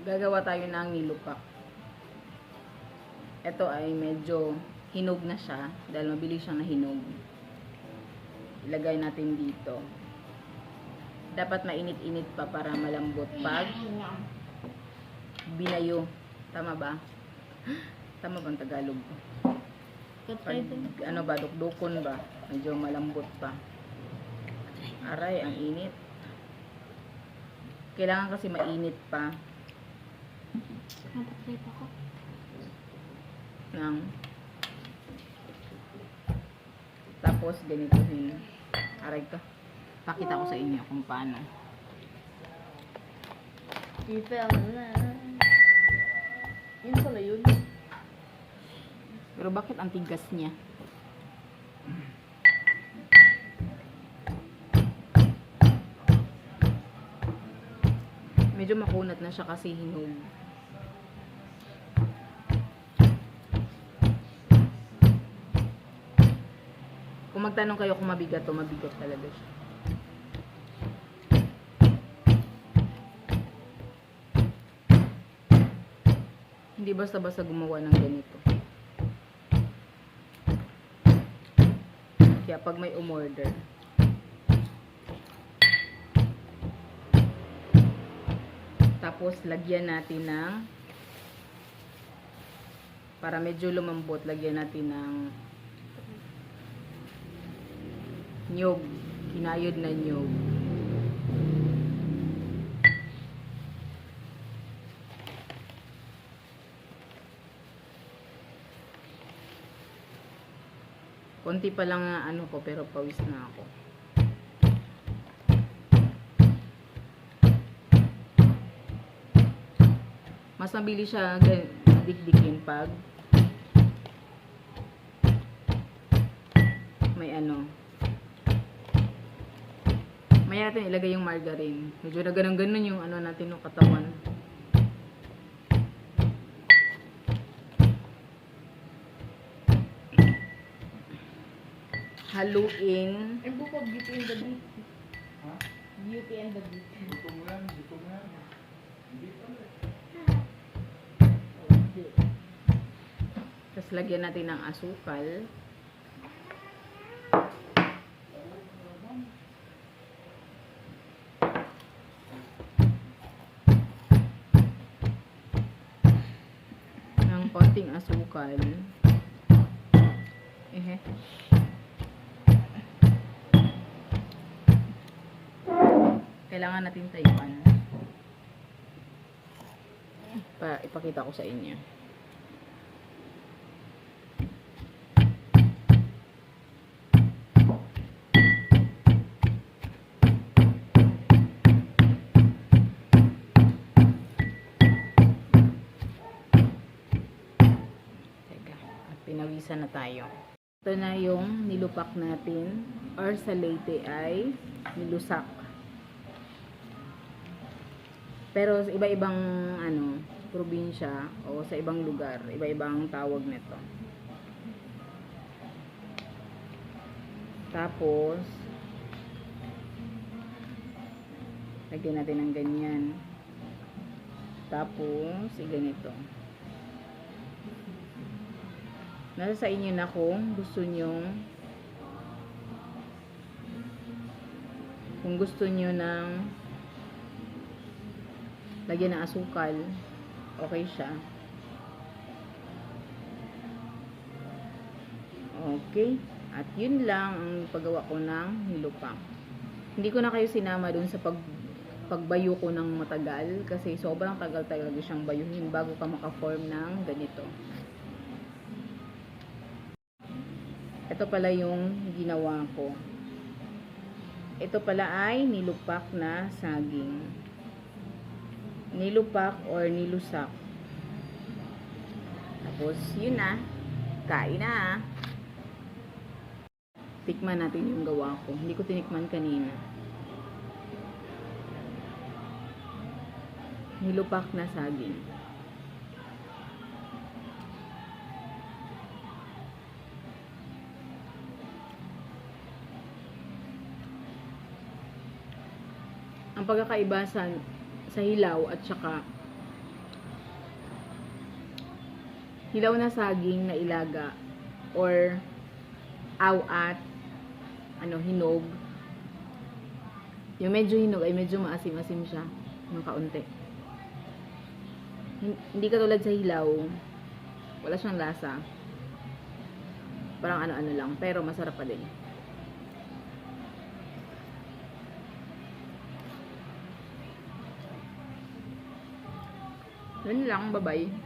Gagawa tayo ng nilupak. Ito ay medyo hinog na siya dahil mabilis siyang nahinog. Ilagay natin dito. Dapat mainit-init pa para malambot pag binayo. Tama ba? Tama bang Tagalog? Pag, ano ba, dukdukon ba? Medyo malambot pa. Aray, ang init. Kailangan kasi mainit pa. Napatay pa ko. Tapos ganitohin. Aray ka. Pakita ko sa inyo kung paano. Ipel na. Yun pala yun. Pero bakit ang tigas niya? Medyo makunat na siya kasi hinog. Kung magtanong kayo kung mabigat o mabigat talaga siya. Hindi basta-basta gumawa ng ganito. Kaya pag may umorder, tapos lagyan natin ng, para medyo lumambot, lagyan natin ng nyog, kinayod na nyog. Konti pa lang ano ko, pero pawis na ako. Mas mabilis siya dikdikin pag may ano. Maya natin ilagay yung margarine. Medyo na ganun-ganun yung ano natin ng katawan. Haluin. Ang bukod, Beauty and the Beast. Ha? Beauty and the Beast. Gutom yan, gutom yan. Hindi pala. Tapos lagyan natin ng asukal. Ng konting asukal. Kailangan natin tayuan. Ipakita ko sa inyo. Teka, pinawisan na tayo. Ito na yung nilupak natin, or sa Leyte ay nilusak. Pero sa iba-ibang ano, probinsya o sa ibang lugar, iba-ibang tawag nito. Tapos lagyan natin ng ganyan. Tapos ganito. Nasa sa inyo na kung gusto nyo ng lagyan ng asukal, okay siya. Okay. At yun lang ang paggawa ko ng nilupak. Hindi ko na kayo sinama dun sa pagbayo ko ng matagal kasi sobrang tagal talaga siyang bayuhin bago ka maka-form ng ganito. Ito pala yung ginawa ko. Ito pala ay nilupak na saging. Nilupak or nilusak. Tapos yun na. Kain na. Tikman natin yung gawa ko. Hindi ko tinikman kanina. Nilupak na saging. Ang pagkakaiba sa hilaw at saka hilaw na saging na ilaga or awat, hinog. Yung medyo hinog ay medyo maasim-asim siya, ng kaunti. Hindi katulad sa hilaw, wala siyang lasa. Parang ano-ano lang, pero masarap pa din. Yun lang, bye-bye.